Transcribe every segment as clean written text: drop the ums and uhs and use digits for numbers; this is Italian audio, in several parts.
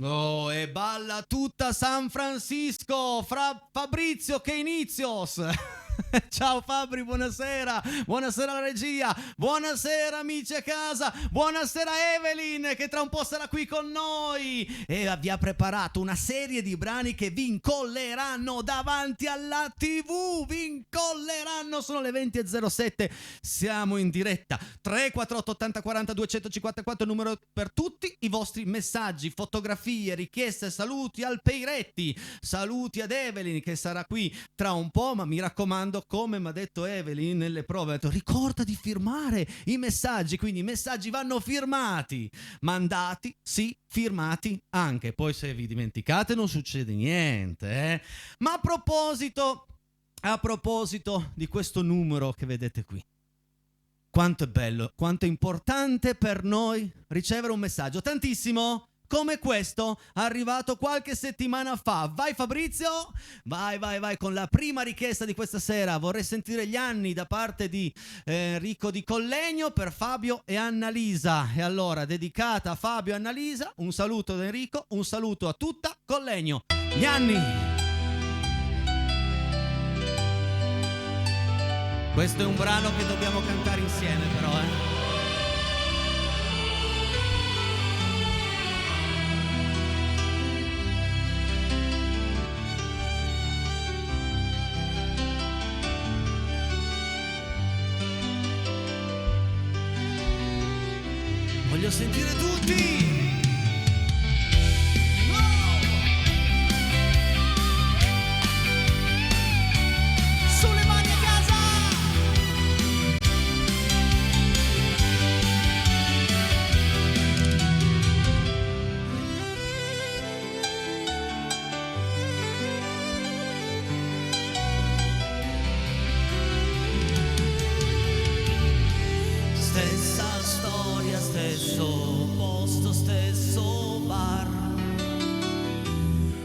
Oh, e balla tutta San Francisco fra Fabrizio che inizios. Ciao Fabri, buonasera, buonasera alla regia, buonasera amici a casa, buonasera Evelyn che tra un po' sarà qui con noi e vi ha preparato una serie di brani che vi incolleranno davanti alla TV, vi incolleranno, sono le 20.07, siamo in diretta, 348 80 40 254 numero per tutti i vostri messaggi, fotografie, richieste, saluti al Peiretti, saluti ad Evelyn che sarà qui tra un po', ma mi raccomando, come mi ha detto Evelyn nelle prove, ha detto ricorda di firmare i messaggi, quindi i messaggi vanno firmati, mandati, sì, firmati anche, poi se vi dimenticate non succede niente, Ma a proposito di questo numero che vedete qui, quanto è bello, quanto è importante per noi ricevere un messaggio, tantissimo come questo, arrivato qualche settimana fa. Vai Fabrizio, vai con la prima richiesta di questa sera. Vorrei sentire gli anni da parte di Enrico di Collegno per Fabio e Annalisa. E allora, dedicata a Fabio e Annalisa, un saluto ad Enrico, un saluto a tutta Collegno. Gli anni. Questo è un brano che dobbiamo cantare insieme però, Voglio sentire tutti! Sulle mani a casa! Stessa storia, stesso posto, stesso bar,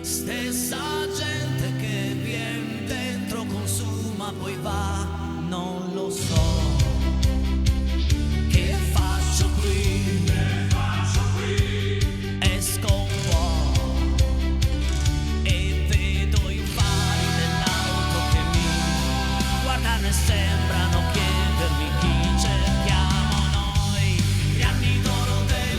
stessa gente che viene dentro, consuma, poi va, non lo so. Che faccio qui? Esco un po' e vedo i fari dell'auto che mi guardano e sembrano chiedermi chi cerchiamo noi. Gli anni d'oro del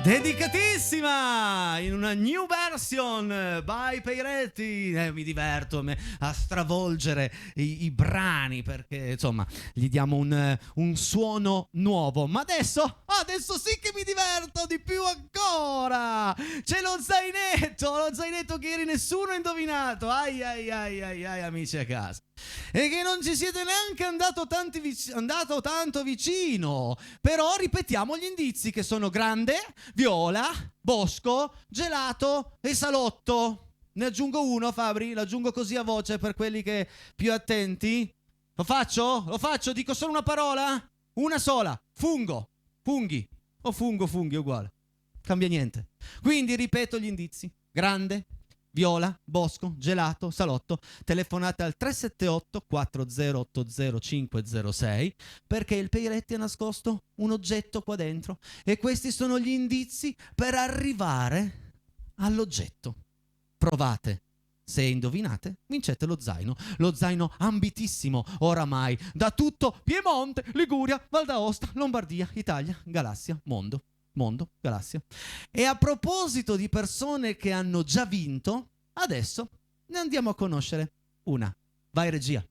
Dedicatissima in una new version by Peiretti. Mi diverto a stravolgere i brani perché insomma gli diamo un suono nuovo. Ma adesso sì che mi diverto di più ancora. C'è lo zainetto che ieri nessuno ha indovinato. Ai amici a casa. E che non ci siete neanche andato tanto vicino. Però ripetiamo gli indizi, che sono grande, viola, bosco, gelato e salotto. Ne aggiungo uno, Fabri, lo aggiungo così a voce per quelli che più attenti. Lo faccio? Dico solo una parola? Una sola. Funghi o funghi, uguale. Cambia niente. Quindi ripeto gli indizi. Grande, viola, bosco, gelato, salotto. Telefonate al 378 4080 506 perché il Peiretti ha nascosto un oggetto qua dentro e questi sono gli indizi per arrivare all'oggetto. Provate. Se indovinate, vincete lo zaino ambitissimo oramai da tutto Piemonte, Liguria, Val d'Aosta, Lombardia, Italia, galassia, mondo, galassia. E a proposito di persone che hanno già vinto, adesso ne andiamo a conoscere una. Vai regia.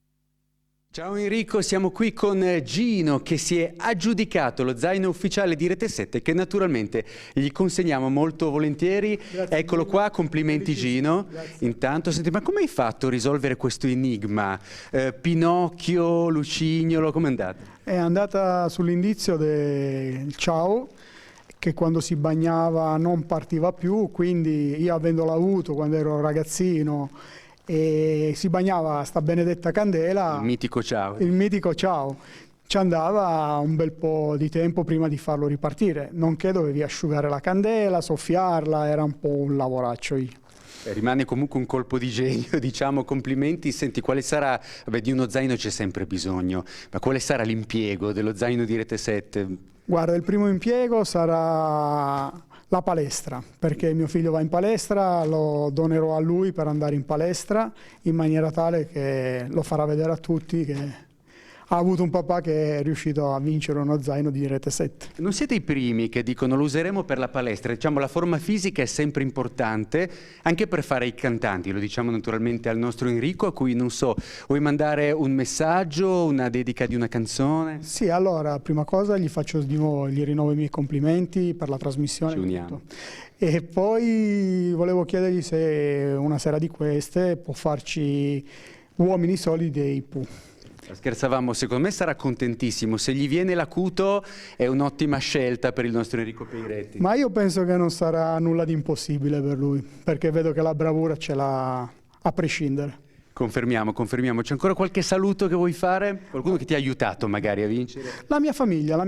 Ciao Enrico, siamo qui con Gino che si è aggiudicato lo zaino ufficiale di Rete 7 che naturalmente gli consegniamo molto volentieri. Grazie. Eccolo qua, complimenti Gino. Grazie. Intanto, senti, ma come hai fatto a risolvere questo enigma? Pinocchio, Lucignolo, com'è andata? È andata sull'indizio del ciao, che quando si bagnava non partiva più, quindi io avendolo avuto quando ero ragazzino e si bagnava sta benedetta candela, il mitico ciao, ci andava un bel po' di tempo prima di farlo ripartire, nonché dovevi asciugare la candela, soffiarla, era un po' un lavoraccio. Rimane comunque un colpo di genio, diciamo, complimenti. Senti, quale sarà, di uno zaino c'è sempre bisogno, ma quale sarà l'impiego dello zaino di Rete 7? Guarda, il primo impiego sarà la palestra, perché mio figlio va in palestra, lo donerò a lui per andare in palestra in maniera tale che lo farà vedere a tutti che ha avuto un papà che è riuscito a vincere uno zaino di Rete 7. Non siete i primi che dicono lo useremo per la palestra, diciamo la forma fisica è sempre importante anche per fare i cantanti, lo diciamo naturalmente al nostro Enrico a cui non so, vuoi mandare un messaggio, una dedica di una canzone? Sì, allora prima cosa gli faccio di nuovo, gli rinnovo i miei complimenti per la trasmissione. Ci uniamo. E poi volevo chiedergli se una sera di queste può farci Uomini Solidi dei Pooh. Scherzavamo, secondo me sarà contentissimo, se gli viene l'acuto è un'ottima scelta per il nostro Enrico Peiretti. Ma io penso che non sarà nulla di impossibile per lui, perché vedo che la bravura ce l'ha a prescindere. Confermiamo. C'è ancora qualche saluto che vuoi fare? Qualcuno che ti ha aiutato magari a vincere? La mia famiglia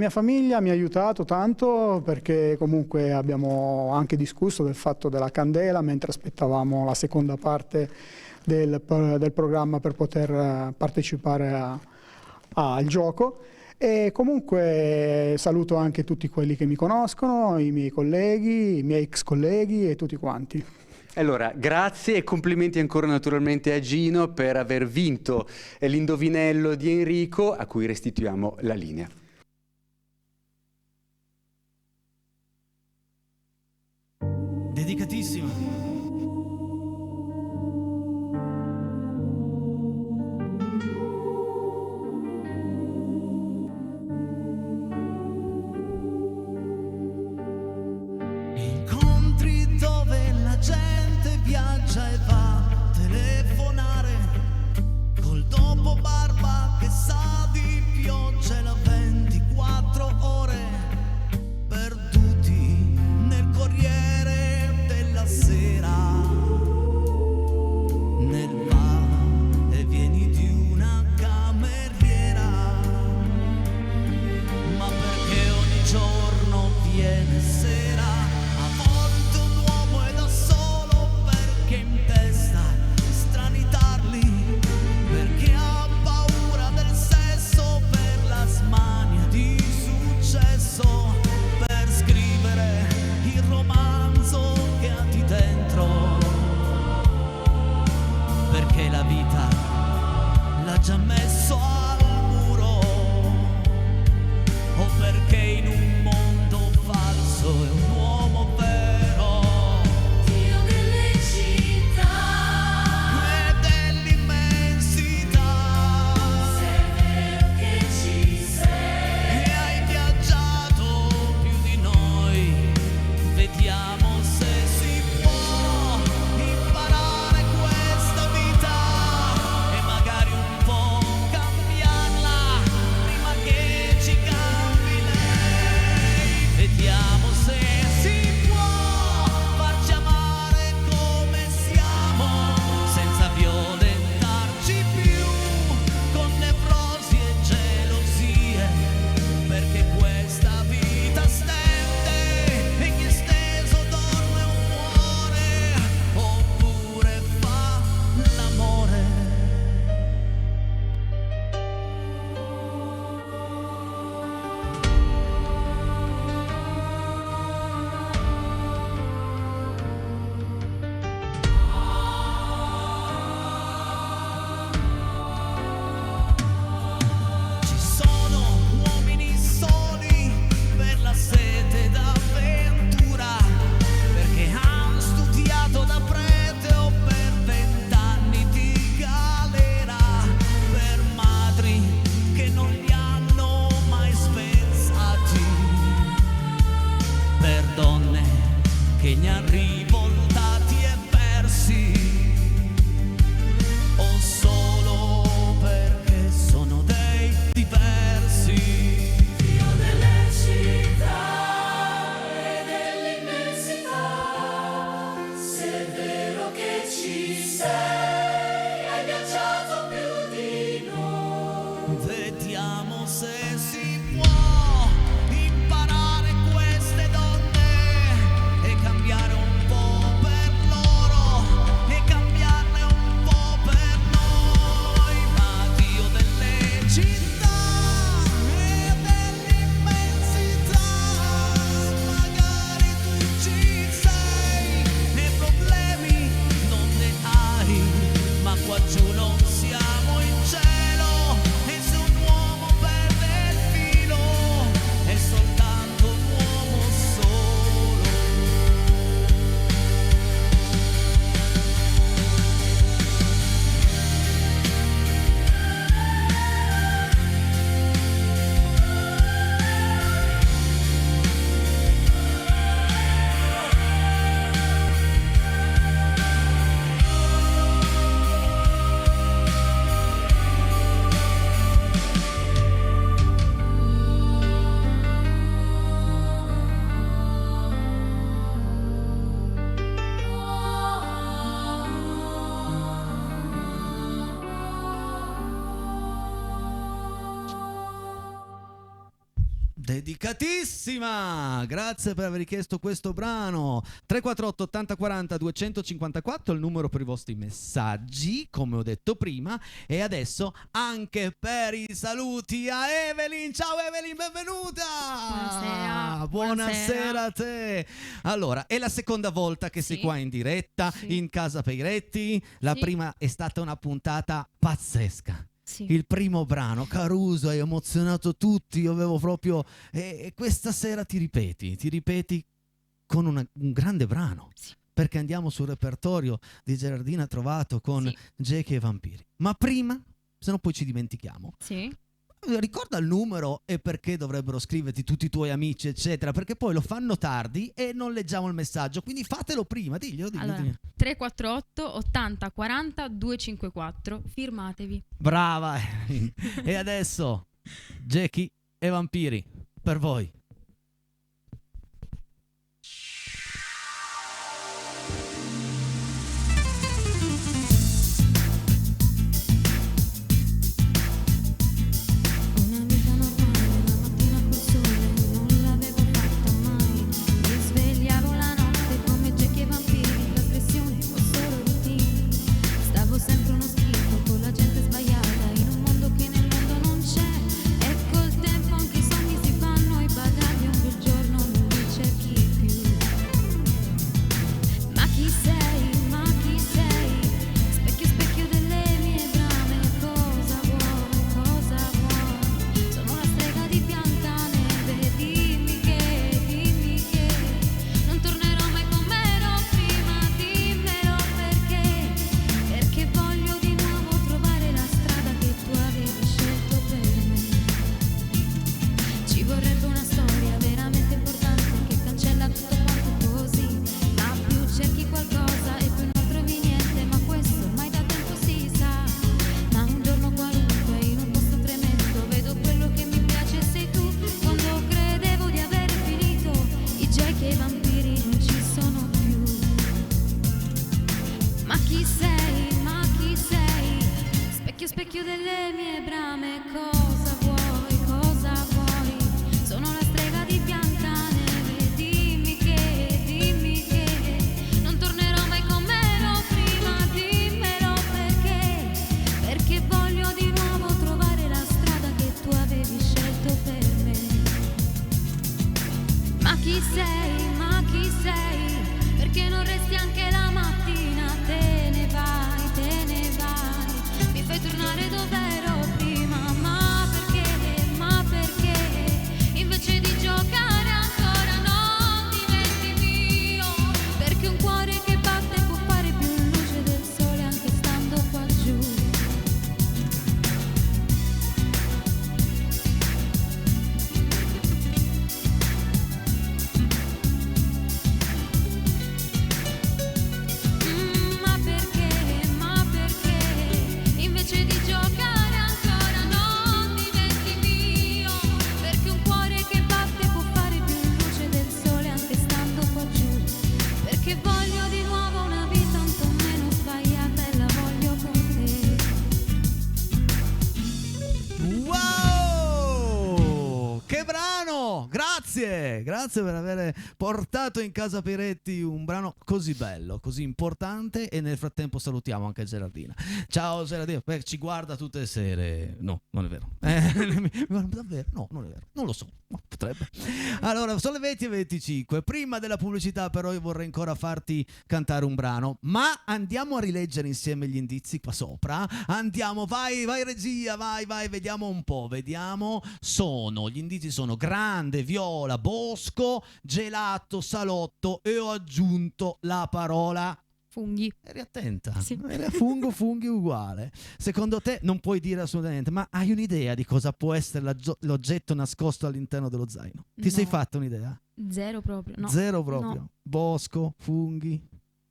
mi ha aiutato tanto perché comunque abbiamo anche discusso del fatto della candela mentre aspettavamo la seconda parte del programma per poter partecipare al gioco. E comunque saluto anche tutti quelli che mi conoscono, i miei colleghi, i miei ex colleghi e tutti quanti. Allora, grazie e complimenti ancora naturalmente a Gino per aver vinto l'indovinello di Enrico, a cui restituiamo la linea. Dedicatissimo. Gente viaggia e va a telefonare col dopo barba che sa di pioggia e la 24 ore perduti nel Corriere della Sera, nel va e vieni di una cameriera, ma perché ogni giorno viene sera. In testa stranitarli perché ha paura del sesso, per la smania di successo, per scrivere il romanzo che ha di dentro, perché la vita l'ha già messo al muro, o perché in un mondo falso è un uomo Vediamo se si può imparare queste donne e cambiare un po' per loro e cambiarne un po' per noi. Ma Dio delle città e dell'immensità, magari tu ci sei e problemi non ne hai, ma qua giù non siamo in cielo, e se un uomo perde il filo è soltanto un uomo solo. Dedicatissima! Grazie per aver richiesto questo brano. 348 80 40 254 il numero per i vostri messaggi, come ho detto prima, e adesso anche per i saluti a Evelyn. Ciao Evelyn, benvenuta! Buonasera. Buonasera a te. Allora, è la seconda volta che sei Sì. qua in diretta, Sì. in Casa Peiretti. La Sì. prima è stata una puntata pazzesca. Sì. Il primo brano, Caruso, hai emozionato tutti, io avevo proprio... E questa sera ti ripeti con un grande brano, Sì. perché andiamo sul repertorio di Gerardina Trovato con Sì. Jackie e i Vampiri. Ma prima, se no poi ci dimentichiamo, Sì. ricorda il numero e perché dovrebbero scriverti tutti i tuoi amici, eccetera, perché poi lo fanno tardi e non leggiamo il messaggio, quindi fatelo prima, diglielo. Allora, 348 80 40 254. Firmatevi. Brava. E adesso Jackie e Vampiri per voi. Una vita normale, la mattina col sole, non l'avevo fatta mai. Mi svegliavo la notte come Jackie e Vampiri, la pressione o solo routine. Stavo sempre uno schifo con la gente sbagliata, in un mondo che nel mondo non c'è. E col tempo anche i sogni si fanno i bagagli. Buongiorno, grazie per aver portato in casa Peretti un brano così bello, così importante, e nel frattempo salutiamo anche Gerardina. Ciao Gerardina, ci guarda tutte le sere. No, non è vero. Davvero? No, non è vero. Non lo so, no, potrebbe. Allora, sono le 20:25. Prima della pubblicità però io vorrei ancora farti cantare un brano, ma andiamo a rileggere insieme gli indizi qua sopra. Andiamo, vai regia, vai, vediamo un po', vediamo. Gli indizi sono grande, viola, bosco, gelato, salotto, e ho aggiunto la parola Funghi. eri attenta? Sì. Funghi uguale. Secondo te non puoi dire assolutamente, ma hai un'idea di cosa può essere l'oggetto nascosto all'interno dello zaino? Ti sei No. fatta un'idea? Zero proprio. No. Zero proprio. No. Bosco, funghi,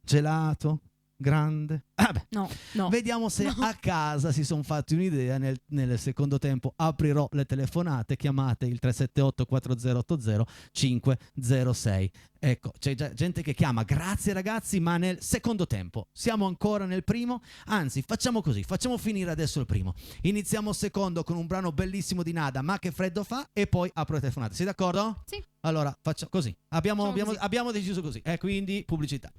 gelato, grande. Beh. No. Vediamo se a casa si sono fatti un'idea. Nel secondo tempo aprirò le telefonate, chiamate il 378 4080 506. Ecco, c'è già gente che chiama, grazie ragazzi, ma nel secondo tempo. Siamo ancora nel primo? Anzi, facciamo così, facciamo finire adesso il primo. Iniziamo il secondo con un brano bellissimo di Nada, Ma che freddo fa, e poi apro le telefonate. Sei d'accordo? Sì. Allora, facciamo così. Facciamo così. Abbiamo deciso così. Quindi pubblicità.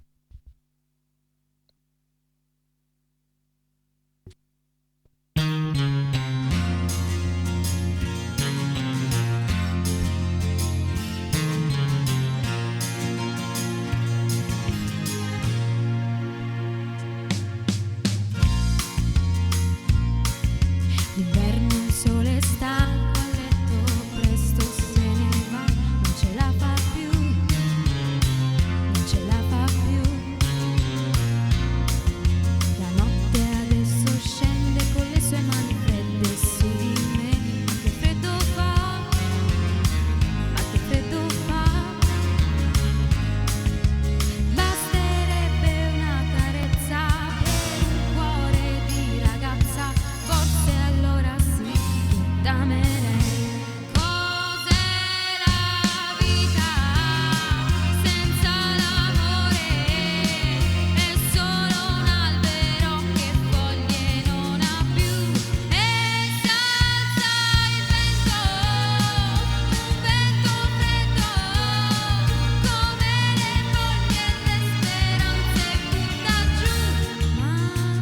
L'inverno il sole stanco a letto presto se ne va, non ce la fa più, non ce la fa più. La notte adesso scende con le sue mani fredde su di me, ma che freddo fa, ma che freddo fa. Basterebbe una carezza per un cuore di ragazza, forse allora sì, dammi cos'è la vita senza l'amore, è solo un albero che foglie non ha più, e s'alza il vento, un vento freddo, come le foglie e le speranze butta giù. Ma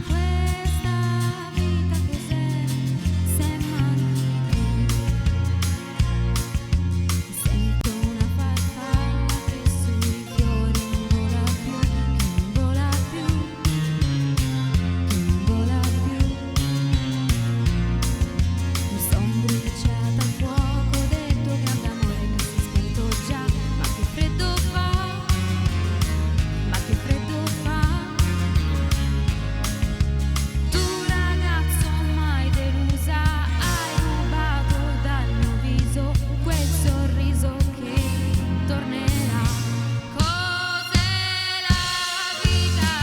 questa vita cos'è se manchi tu? Sento una farfalla che sui fiori non vola più, che non vola più, che non vola più. Mi son bruciata a fuoco del tuo grande amore che si è spento già, ma che freddo fa, ma che freddo fa. Tu ragazzo mai delusa, hai rubato dal mio viso quel sorriso che non tornerà. Cos'è la vita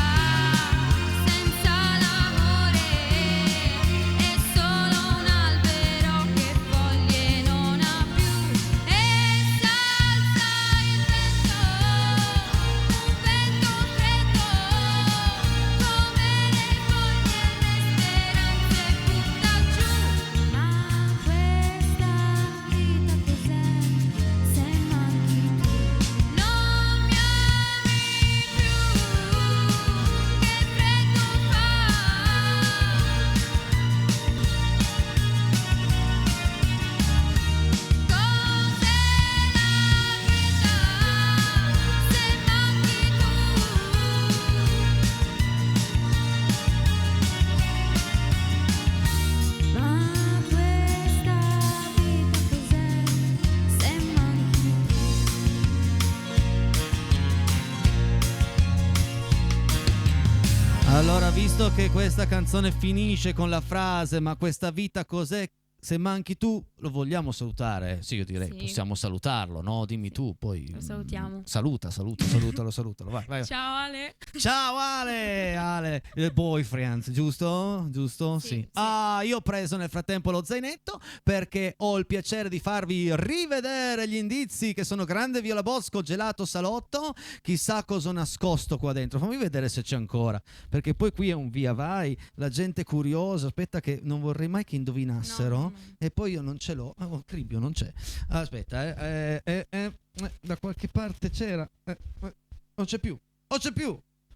senza l'amore, è solo un albero che foglie non ha più, e s'alza il vento, un vento freddo, come le foglie e le speranze butta giù. Ma questa vita cos'è se manchi tu? Non mi ami più, che freddo fa. Cos'è la vita se manchi tu? Ma questa vita cos'è se manchi tu? Allora, visto che questa canzone finisce con la frase "ma questa vita cos'è se manchi tu", lo vogliamo salutare? Sì, io direi Sì. possiamo salutarlo, no? Dimmi tu, poi Lo salutiamo. salutalo, vai, vai. Ciao Ale. Ciao Ale, il boyfriend, giusto? Sì, Sì. sì. Io ho preso nel frattempo lo zainetto perché ho il piacere di farvi rivedere gli indizi, che sono grande viola bosco, gelato, salotto. Chissà cosa ho nascosto qua dentro. Fammi vedere se c'è ancora, perché poi qui è un via vai, la gente è curiosa. Aspetta che non vorrei mai che indovinassero. Cribbio e poi io non ce l'ho. Cribbio non c'è. Aspetta, da qualche parte c'era. Non c'è più.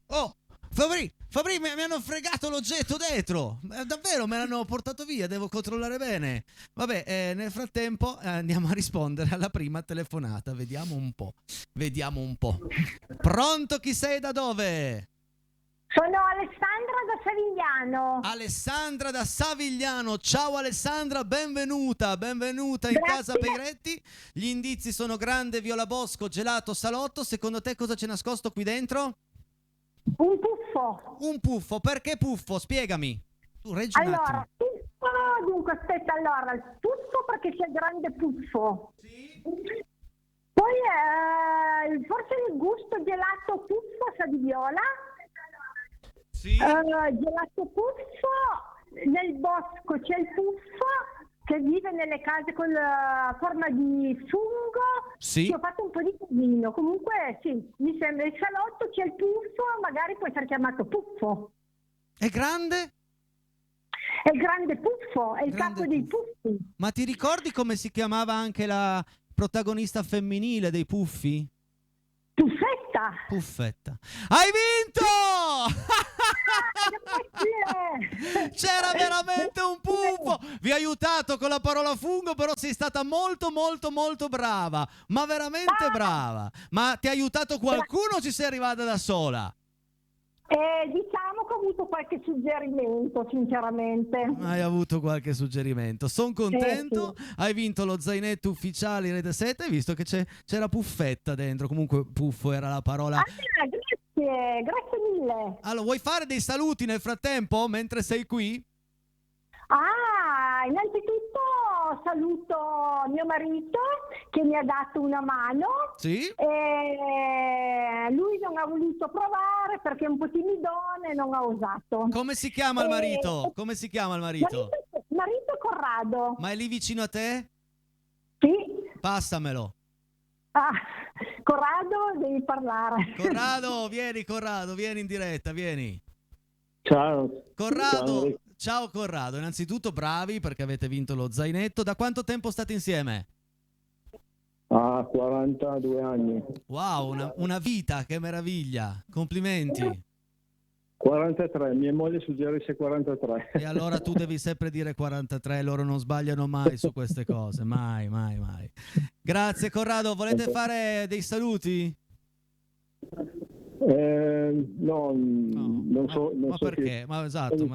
Oh, Fabri, mi hanno fregato l'oggetto dentro. Davvero, me l'hanno portato via, devo controllare bene. Vabbè, nel frattempo andiamo a rispondere alla prima telefonata. Vediamo un po'. Pronto, chi sei, da dove? Sono Alessandra da Savigliano. Alessandra da Savigliano. Ciao Alessandra, benvenuta in Grazie. casa Peiretti. Gli indizi sono grande, viola bosco, gelato, salotto. Secondo te cosa c'è nascosto qui dentro? Un puffo. Un puffo, perché puffo? Spiegami. Tu reggi un Allora, attimo. puffo, dunque aspetta, allora, il puffo perché c'è il grande puffo. Sì? Poi forse il gusto gelato puffo sa di viola. Sì. Gelato puffo, nel bosco c'è il puffo che vive nelle case con la forma di fungo. Sì. Ho fatto un po' di casino. Comunque sì, mi sembra il salotto c'è il puffo, magari può essere chiamato puffo. È grande? È il grande puffo, è il Grande capo dei puffo. puffi. Ma ti ricordi come si chiamava anche la protagonista femminile dei Puffi? Puffetta! Puffetta. Hai vinto! Grazie! C'era veramente un puffo. Vi ho aiutato con la parola fungo, però sei stata molto brava. Ma veramente brava. Ma ti ha aiutato qualcuno o ci sei arrivata da sola? Diciamo che ho avuto qualche suggerimento, sinceramente. Hai avuto qualche suggerimento. Sono contento. Hai vinto lo zainetto ufficiale in Rete 7. Hai visto che c'era Puffetta dentro. Comunque puffo era la parola. Grazie mille. Allora, vuoi fare dei saluti nel frattempo mentre sei qui? Innanzitutto saluto mio marito che mi ha dato una mano. Sì. Lui non ha voluto provare perché è un po' timidone e non ha osato. Come si chiama il marito? Come si chiama il marito? Marito Corrado. Ma è lì vicino a te? Sì. Passamelo. Corrado, devi parlare. Corrado, vieni in diretta, vieni. Ciao. Corrado, ciao Corrado. Innanzitutto bravi perché avete vinto lo zainetto. Da quanto tempo state insieme? 42 anni. Wow, una vita, che meraviglia. Complimenti. 43, mia moglie suggerisce 43. E allora tu devi sempre dire 43, loro non sbagliano mai su queste cose, mai. Grazie Corrado, volete fare dei saluti? No, non so. Ma perché? Ma esatto.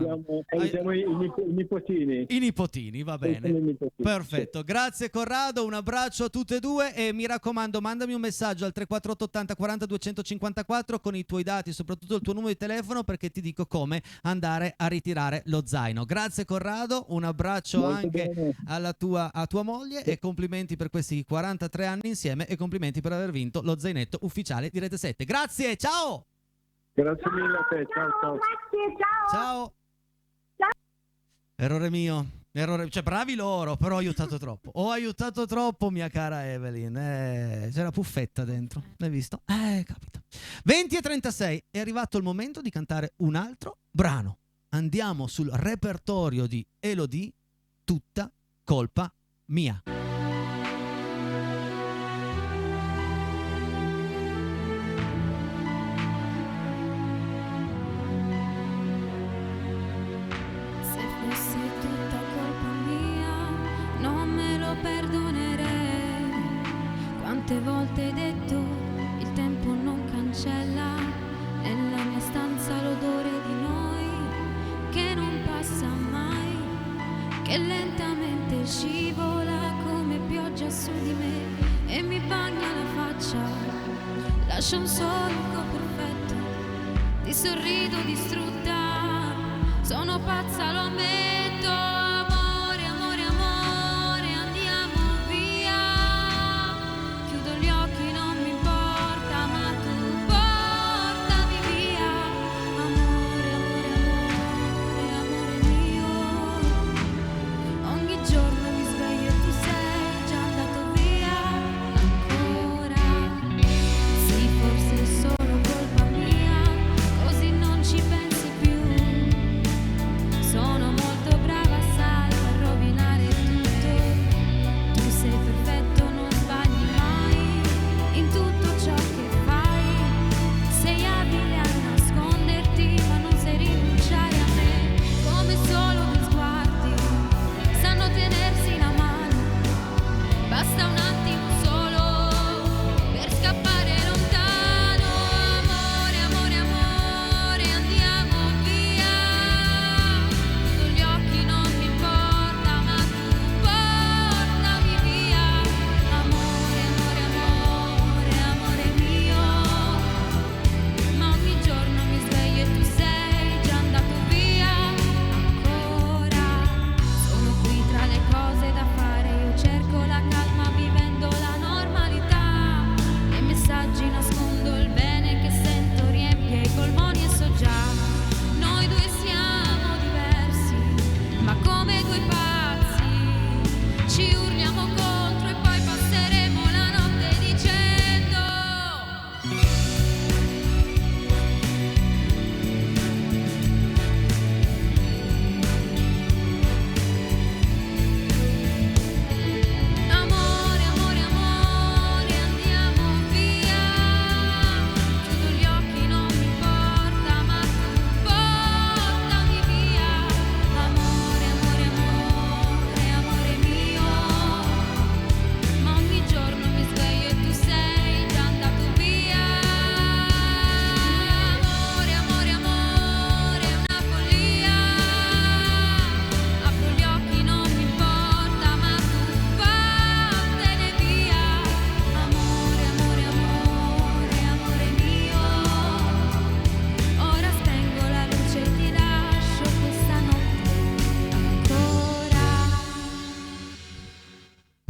Aiutiamo i nipotini. I nipotini, va bene. Perfetto, grazie Corrado, un abbraccio a tutte e due e mi raccomando mandami un messaggio al 34880 40 254 con i tuoi dati, soprattutto il tuo numero di telefono perché ti dico come andare a ritirare lo zaino. Grazie Corrado, un abbraccio Molto anche bene. a tua moglie e complimenti per questi 43 anni insieme e complimenti per aver vinto lo zainetto ufficiale di Rete 7. Grazie, ciao! Grazie mille a te, ciao. Grazie, ciao. Ciao. Errore mio. Cioè bravi loro, però ho aiutato troppo mia cara Evelyn. C'era Puffetta dentro, l'hai visto? Capita. 20:36, è arrivato il momento di cantare un altro brano. Andiamo sul repertorio di Elodie, Tutta colpa mia. Se fosse tutta colpa mia, non me lo perdonerei. Quante volte hai detto il tempo non cancella, nella mia stanza l'odore di noi che non passa mai, che lentamente scivola come pioggia su di me e mi bagna la faccia, lascia un solco perfetto, ti sorrido distrutta. Sono pazza, lo ammetto, amore, amore, amore, andiamo via. Chiudo gli occhi, non mi importa, ma tu portami via. Amore, amore, amore, amore mio. Ogni giorno mi sveglio e tu sei già andato via. Ancora, sì, forse è solo colpa mia, così non ci pensi più. Sono molto brava a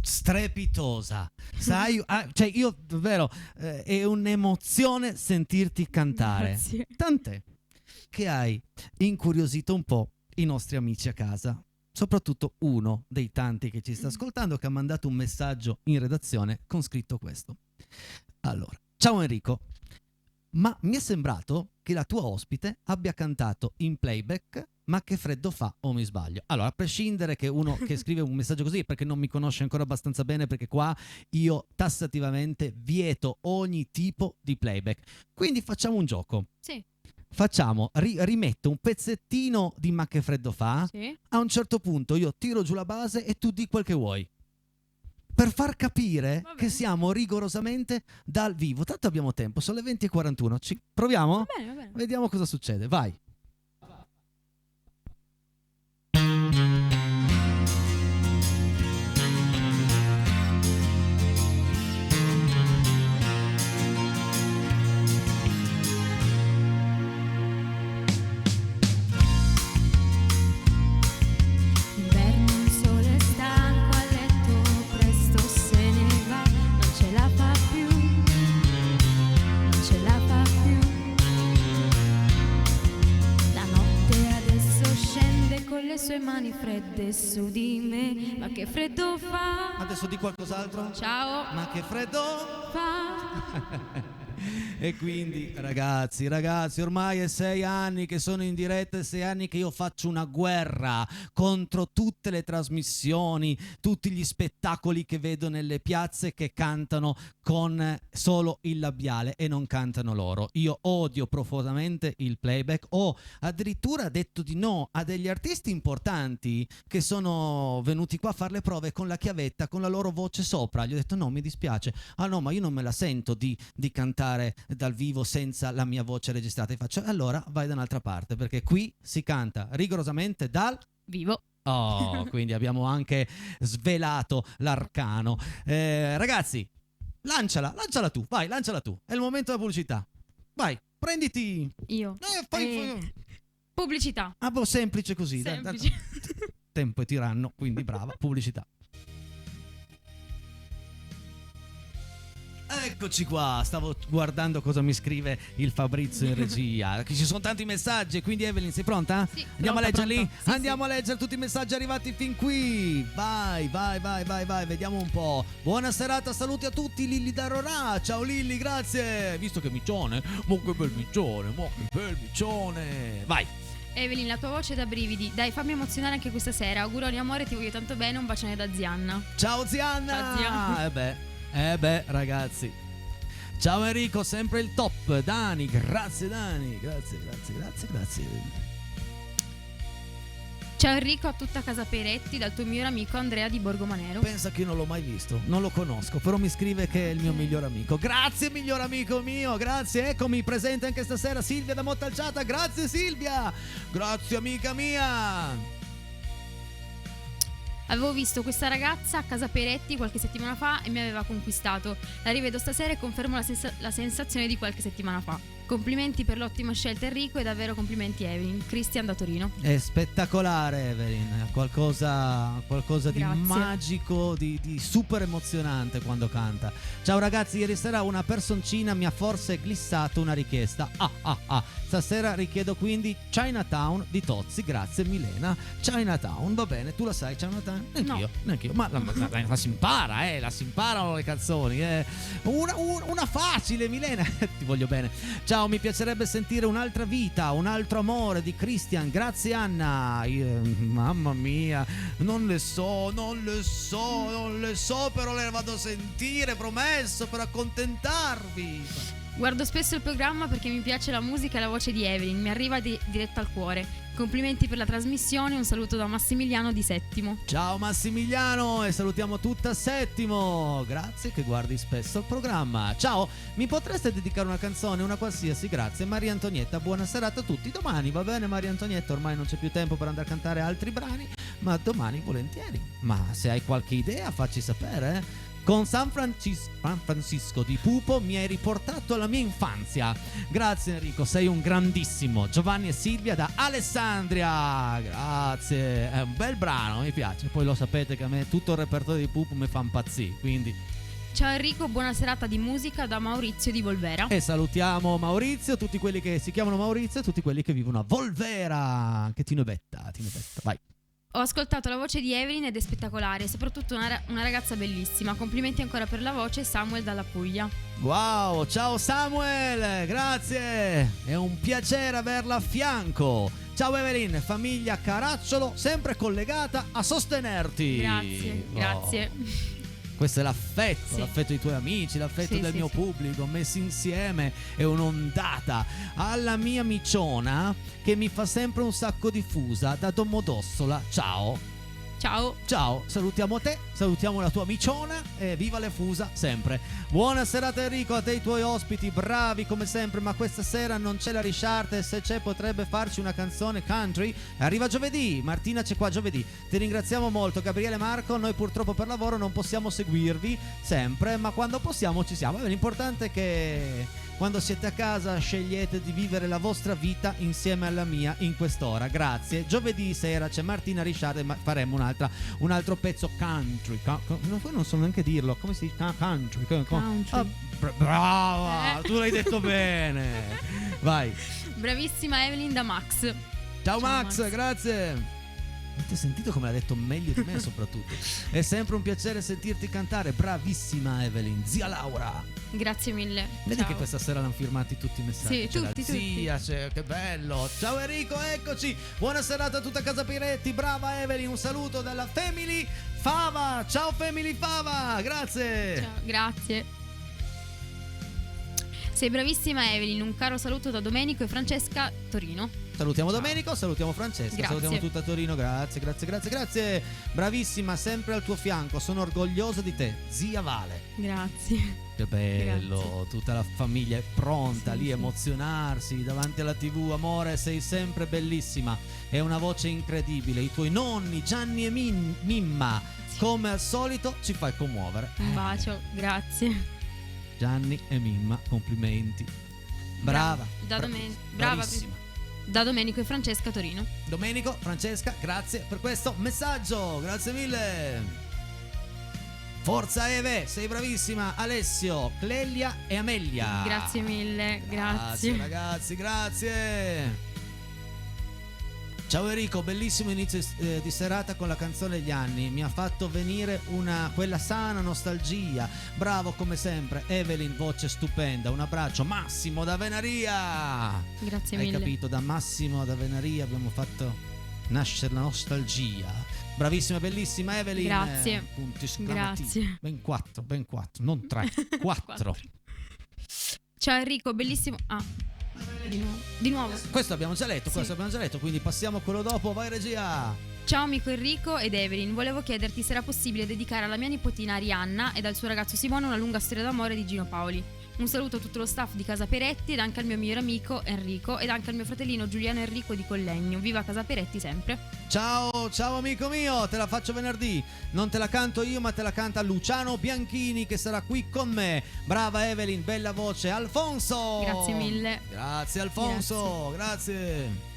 strepitosa. Sai, cioè io davvero è un'emozione sentirti cantare. Grazie. Tant'è che hai incuriosito un po' i nostri amici a casa, soprattutto uno dei tanti che ci sta ascoltando, che ha mandato un messaggio in redazione con scritto questo. Allora, ciao Enrico, ma mi è sembrato che la tua ospite abbia cantato in playback, ma che freddo fa, o mi sbaglio? Allora, a prescindere che uno che scrive un messaggio così è perché non mi conosce ancora abbastanza bene, perché qua io tassativamente vieto ogni tipo di playback. Quindi facciamo un gioco. Sì. Facciamo, rimetto un pezzettino di Ma che freddo fa, Sì. a un certo punto io tiro giù la base e tu di quel che vuoi. Per far capire Va bene. che siamo rigorosamente dal vivo. Tanto abbiamo tempo, sono le 20:41. Proviamo? Va bene, va bene. Vediamo cosa succede, vai. Inverno, il sole è stanco a letto, presto se ne va, non ce la fa più, non ce la fa più. La notte adesso scende con le sue mani fredde su di me, ma che freddo fa, Adesso di qualcos'altro? Ciao. Ma che freddo! fa. E quindi ragazzi, ormai è 6 anni che sono in diretta, è 6 anni che io faccio una guerra contro tutte le trasmissioni, tutti gli spettacoli che vedo nelle piazze che cantano con solo il labiale e non cantano loro. Io odio profondamente il playback, ho addirittura detto di no a degli artisti importanti che sono venuti qua a fare le prove con la chiavetta, con la loro voce sopra. Gli ho detto no, mi dispiace, ah no, ma io non me la sento di cantare dal vivo senza la mia voce registrata. E faccio, allora vai da un'altra parte, perché qui si canta rigorosamente dal Vivo. oh, quindi abbiamo anche svelato l'arcano. Ragazzi, lanciala tu, vai, lanciala tu, è il momento della pubblicità, vai, prenditi. Io. Fai. Pubblicità. Ah, boh, semplice così. Semplice. Tempo è tiranno, quindi brava, pubblicità. Eccoci qua, stavo guardando cosa mi scrive il Fabrizio in regia. Ci sono tanti messaggi, quindi Evelyn sei pronta? Sì, Andiamo pronta, a leggerli? pronta. Sì, Andiamo a leggere tutti i messaggi arrivati fin qui. Vai, vediamo un po'. Buona serata, saluti a tutti, Lilli da Rorà. Ciao Lilli, grazie. Visto che miccione, mo che bel miccione. Vai. Evelyn, la tua voce da brividi. Dai, fammi emozionare anche questa sera. Auguroni amore, ti voglio tanto bene. Un bacione da Zianna. Ciao Zianna. Ciao, zia. Eh beh, ragazzi. Ciao Enrico, sempre il top. Dani, grazie Dani. Grazie. Ciao Enrico, a tutta casa Peretti, dal tuo migliore amico Andrea di Borgomanero. Pensa che io non l'ho mai visto, non lo conosco, però mi scrive che è il mio miglior amico. Grazie miglior amico mio, grazie. Eccomi presente anche stasera Silvia da Montalciata. Grazie Silvia. Grazie amica mia. Avevo visto questa ragazza a casa Peretti qualche settimana fa e mi aveva conquistato. La rivedo stasera e confermo la sensazione di qualche settimana fa. Complimenti per l'ottima scelta Enrico e davvero complimenti Evelyn. Cristian da Torino. È spettacolare Evelyn, qualcosa di Grazie. magico, di super emozionante quando canta. Ciao ragazzi, ieri sera una personcina mi ha forse glissato una richiesta. Stasera richiedo quindi Chinatown di Tozzi, grazie Milena. Chinatown, va bene, tu la sai Chinatown? Neanch'io. Ma la si impara, la si imparano le canzoni. Una facile Milena, ti voglio bene. Ciao, mi piacerebbe sentire un'altra vita, un altro amore di Christian. Grazie Anna. Mamma mia, non le so, però le vado a sentire, promesso, per accontentarvi. Guardo spesso il programma perché mi piace la musica e la voce di Evelyn, mi arriva diretta al cuore. Complimenti per la trasmissione, un saluto da Massimiliano di Settimo. Ciao Massimiliano e salutiamo tutta Settimo. Grazie che guardi spesso il programma. Ciao, mi potreste dedicare una canzone, una qualsiasi? Grazie Maria Antonietta, buona serata a tutti. Domani va bene Maria Antonietta, ormai non c'è più tempo per andare a cantare altri brani, ma domani volentieri. Ma se hai qualche idea facci sapere, eh. Con San Francisco di Pupo mi hai riportato alla mia infanzia. Grazie Enrico, sei un grandissimo. Giovanni e Silvia da Alessandria. Grazie, è un bel brano, mi piace. Poi lo sapete che a me tutto il repertorio di Pupo mi fa impazzire, quindi. Ciao Enrico, buona serata di musica da Maurizio di Volvera. E salutiamo Maurizio, tutti quelli che si chiamano Maurizio e tutti quelli che vivono a Volvera. Anche Tino Betta, vai. Ho ascoltato la voce di Evelyn ed è spettacolare, soprattutto una ragazza bellissima. Complimenti ancora per la voce, Samuel dalla Puglia. Wow, ciao Samuel, grazie. È un piacere averla a fianco. Ciao Evelyn, famiglia Caracciolo, sempre collegata a sostenerti. Grazie, Oh. grazie. Questo è l'affetto, Sì. l'affetto dei tuoi amici, l'affetto Sì, del sì, mio sì. pubblico, messi insieme è un'ondata. Alla mia miciona che mi fa sempre un sacco di fusa da Domodossola. Ciao. Ciao. Ciao, salutiamo te, salutiamo la tua miciona e viva le fusa sempre. Buona serata Enrico, a te e i tuoi ospiti, bravi come sempre, ma questa sera non c'è la Richard e se c'è potrebbe farci una canzone country. Arriva giovedì, Martina c'è qua giovedì. Ti ringraziamo molto Gabriele e Marco, noi purtroppo per lavoro non possiamo seguirvi sempre, ma quando possiamo ci siamo. L'importante è che quando siete a casa scegliete di vivere la vostra vita insieme alla mia in quest'ora. Grazie. Giovedì sera c'è Martina Richard e faremo un altro pezzo country. Non so neanche dirlo. Come si dice? Country. Country. Brava, tu l'hai detto bene. Vai. Bravissima Evelyn da Max. Ciao Max, grazie. Avete sentito come l'ha detto meglio di me soprattutto. È sempre un piacere sentirti cantare. Bravissima Evelyn. Zia Laura. Grazie mille. Vedi Ciao. che questa sera l'hanno firmati tutti i messaggi. Sì, C'è tutti, la zia, che bello. Ciao Enrico, eccoci. Buona serata a tutta casa Piretti. Brava Evelyn, un saluto dalla Family Fava. Ciao Family Fava, grazie. Ciao, grazie. Sei bravissima Evelyn, un caro saluto da Domenico e Francesca Torino. Salutiamo Domenico, salutiamo Francesca, Grazie. salutiamo tutta Torino, grazie. Bravissima, sempre al tuo fianco, sono orgogliosa di te, zia Vale. Grazie. Che bello, Grazie. tutta la famiglia è pronta Sì, lì, sì. emozionarsi davanti alla TV. Amore, sei sempre bellissima, è una voce incredibile. I tuoi nonni Gianni e Mimma, come al solito, ci fai commuovere. Un bacio, grazie. Gianni e Mimma, complimenti. Brava. Brava. Bravissima. Da Domenico e Francesca Torino. Domenico, Francesca, grazie per questo messaggio, grazie mille. Forza Eve, sei bravissima. Alessio, Clelia e Amelia. Grazie mille, grazie. Ragazzi, grazie. Ciao Enrico, bellissimo inizio di serata con la canzone degli anni. Mi ha fatto venire quella sana nostalgia. Bravo come sempre. Evelyn, voce stupenda. Un abbraccio. Massimo da Venaria. Grazie Hai mille. capito? Da Massimo da Venaria abbiamo fatto nascere la nostalgia. Bravissima, bellissima Evelyn. Grazie. Punti esclamativi. Grazie. Ben 4, non 3, 4. Ciao Enrico, bellissimo. Di nuovo. Questo abbiamo già letto, quindi passiamo a quello dopo. Vai regia. Ciao amico Enrico ed Evelyn, volevo chiederti se era possibile dedicare alla mia nipotina Arianna ed al suo ragazzo Simone una lunga storia d'amore di Gino Paoli. Un saluto a tutto lo staff di Casa Peretti ed anche al mio migliore amico Enrico ed anche al mio fratellino Giuliano Enrico di Collegno. Viva Casa Peretti sempre. Ciao amico mio, te la faccio venerdì. Non te la canto io, ma te la canta Luciano Bianchini che sarà qui con me. Brava Evelyn, bella voce. Alfonso. Grazie mille. Grazie Alfonso, grazie.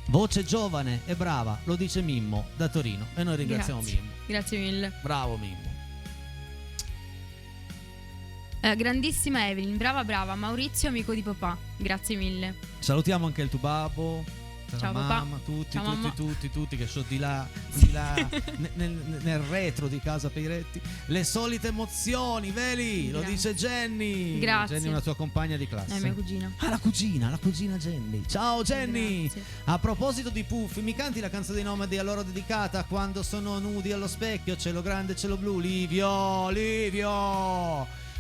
Voce giovane e brava, lo dice Mimmo da Torino e noi ringraziamo Grazie. Mimmo. Grazie mille. Bravo Mimmo. Grandissima Evelyn, brava, Maurizio amico di papà. Grazie mille. Salutiamo anche il tuo babbo. Ciao, la papà. mamma, tutti, Ciao, mamma. tutti che sono di là nel retro di Casa Piretti. Le solite emozioni, veli, lo Grazie. dice Jenny. Grazie. Jenny è una tua compagna di classe. È mia cugina. La cugina Jenny. Ciao Jenny. Grazie. A proposito di puffi, mi canti la canzone dei Nomadi a loro dedicata quando sono nudi allo specchio, cielo grande, cielo blu, Livio.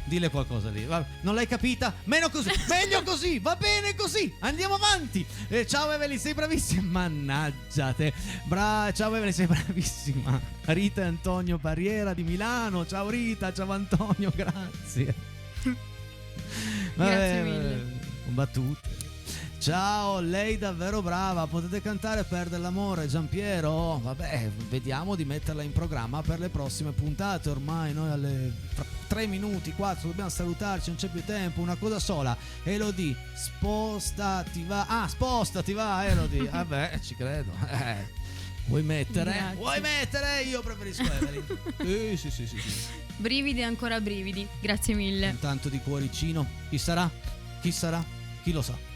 Dille qualcosa lì. Non l'hai capita? Meno così, meglio così, va bene così. Andiamo avanti. Ciao Evelyn, sei bravissima. Mannaggia te. Ciao Evelyn, sei bravissima. Rita e Antonio Barriera di Milano. Ciao Rita, ciao Antonio, grazie. Grazie mille. Battute. Ciao, lei davvero brava. Potete cantare Perde l'amore, Giampiero? Vabbè, vediamo di metterla in programma per le prossime puntate. Ormai noi fra 3 minuti, 4 dobbiamo salutarci, non c'è più tempo. Una cosa sola. Elodie, spostati va. Spostati va, Elodie. Vabbè, ci credo. Vuoi mettere? Grazie. Vuoi mettere? Io preferisco Evelyn. Sì. Brividi e ancora brividi. Grazie mille. Un tanto di cuoricino. Chi sarà? Chi sarà? Chi lo sa?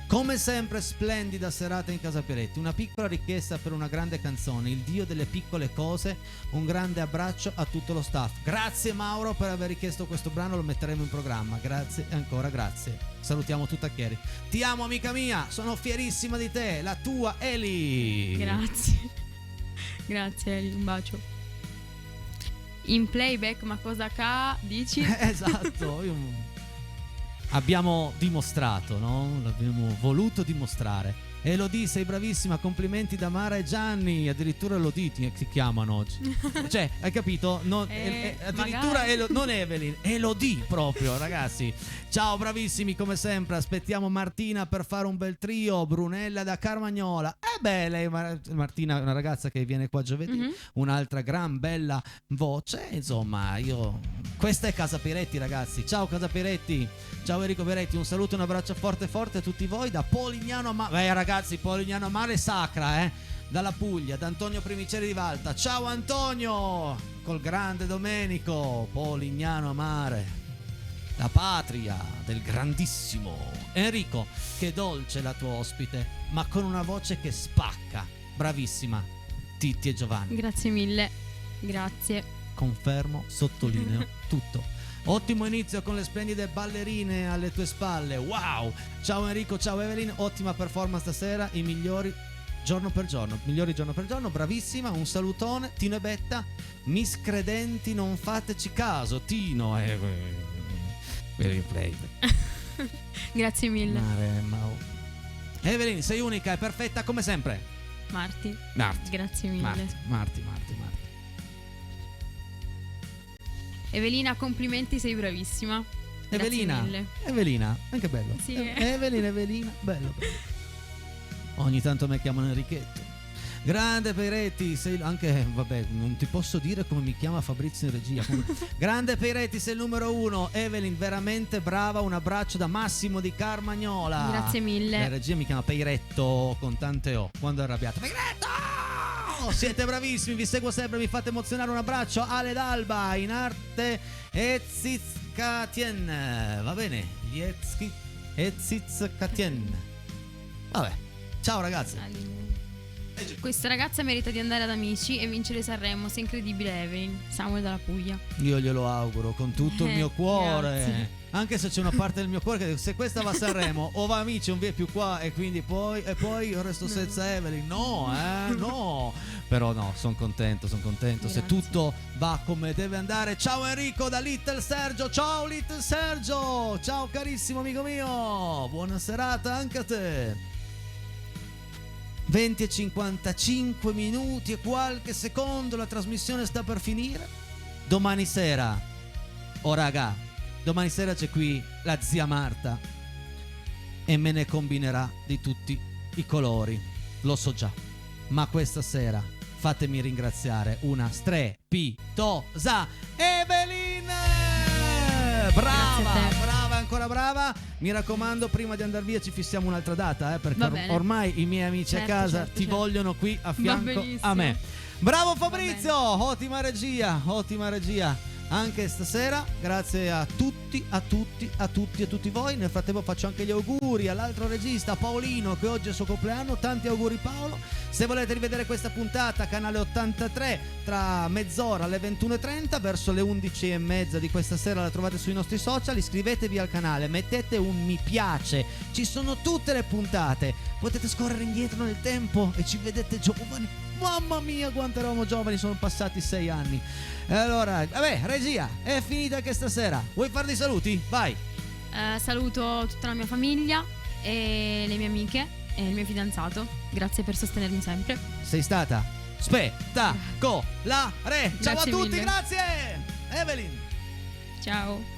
Come sempre splendida serata in Casa Peretti, una piccola richiesta per una grande canzone, il dio delle piccole cose, un grande abbraccio a tutto lo staff. Grazie Mauro per aver richiesto questo brano, lo metteremo in programma, grazie e ancora grazie. Salutiamo tutta Chieri. Ti amo amica mia, sono fierissima di te, la tua Eli. Grazie Eli, un bacio. In playback, ma cosa dici? Esatto, abbiamo dimostrato, no? L'abbiamo voluto dimostrare. Elodie, sei bravissima, complimenti da Mara e Gianni. Addirittura Elodie ti chiamano oggi. Cioè, hai capito? Addirittura non Evelyn, Elodie proprio, ragazzi. Ciao, bravissimi come sempre. Aspettiamo Martina per fare un bel trio. Brunella da Carmagnola. Lei Martina è una ragazza che viene qua giovedì. Un'altra gran bella voce. Insomma, questa è Casa Peretti, ragazzi. Ciao Casa Peretti. Ciao Enrico Peretti, un saluto e un abbraccio forte a tutti voi da Polignano a Mare. Ragazzi, Polignano a Mare sacra, dalla Puglia, da Antonio Primiceri di Valta. Ciao Antonio, col grande Domenico, Polignano a Mare, la patria del grandissimo Enrico. Che dolce la tua ospite, ma con una voce che spacca. Bravissima, Titti e Giovanni. Grazie mille, grazie. Confermo, sottolineo tutto. Ottimo inizio con le splendide ballerine alle tue spalle. Wow! Ciao Enrico, ciao Evelyn, ottima performance stasera, i migliori giorno per giorno. Bravissima, un salutone. Tino e Betta, miscredenti, non fateci caso. Tino Grazie mille. Evelyn, sei unica e perfetta come sempre. Marti. Grazie mille. Marti. Evelina, complimenti, sei bravissima. Grazie mille. Evelina, anche bello. Sì. Evelina, bello. Ogni tanto me chiamano Enrichetto. Grande Peretti, sei anche, vabbè, non ti posso dire come mi chiama Fabrizio in regia. Grande Peretti, sei il numero 1. Evelyn, veramente brava, un abbraccio da Massimo di Carmagnola. Grazie mille. La regia mi chiama Peiretto con tante O quando è arrabbiato. Peiretto! Siete bravissimi, vi seguo sempre, mi fate emozionare. Un abbraccio. Ale D'Alba in arte Etzizkatien. Va bene, Etzizkatien. Vabbè, ciao ragazzi. Questa ragazza merita di andare ad Amici e vincere Sanremo. Sei incredibile Evelyn. Samuel dalla Puglia. Io glielo auguro con tutto il mio cuore. Grazie. Anche se c'è una parte del mio cuore che se questa va a Sanremo o va a Amici non vi è più qua e quindi poi io resto senza Evelyn. No. Però no, sono contento. Grazie. Se tutto va come deve andare. Ciao Enrico da Little Sergio. Ciao Little Sergio. Ciao carissimo amico mio. Buona serata anche a te. 20:55 minuti e qualche secondo, la trasmissione sta per finire. Domani sera, domani sera c'è qui la zia Marta e me ne combinerà di tutti i colori, lo so già. Ma questa sera fatemi ringraziare una strepitosa Evelyn. Brava, ancora brava. Mi raccomando, prima di andare via ci fissiamo un'altra data, perché ormai i miei amici a casa ti vogliono qui a fianco a me. Bravo Fabrizio, ottima regia anche stasera. Grazie a tutti voi. Nel frattempo faccio anche gli auguri all'altro regista Paolino, che oggi è il suo compleanno. Tanti auguri Paolo. Se volete rivedere questa puntata, canale 83, tra mezz'ora alle 21:30, verso le 11:30 di questa sera la trovate sui nostri social. Iscrivetevi al canale, mettete un mi piace, ci sono tutte le puntate, potete scorrere indietro nel tempo e ci vedete giovani. Mamma mia quanto eravamo giovani, sono passati 6 anni. Allora, vabbè, regia, è finita anche stasera. Vuoi fare dei saluti? Vai. Saluto tutta la mia famiglia e le mie amiche e il mio fidanzato. Grazie per sostenermi sempre. Sei stata spettacolare. Ciao a tutti, mille. grazie Evelyn. Ciao.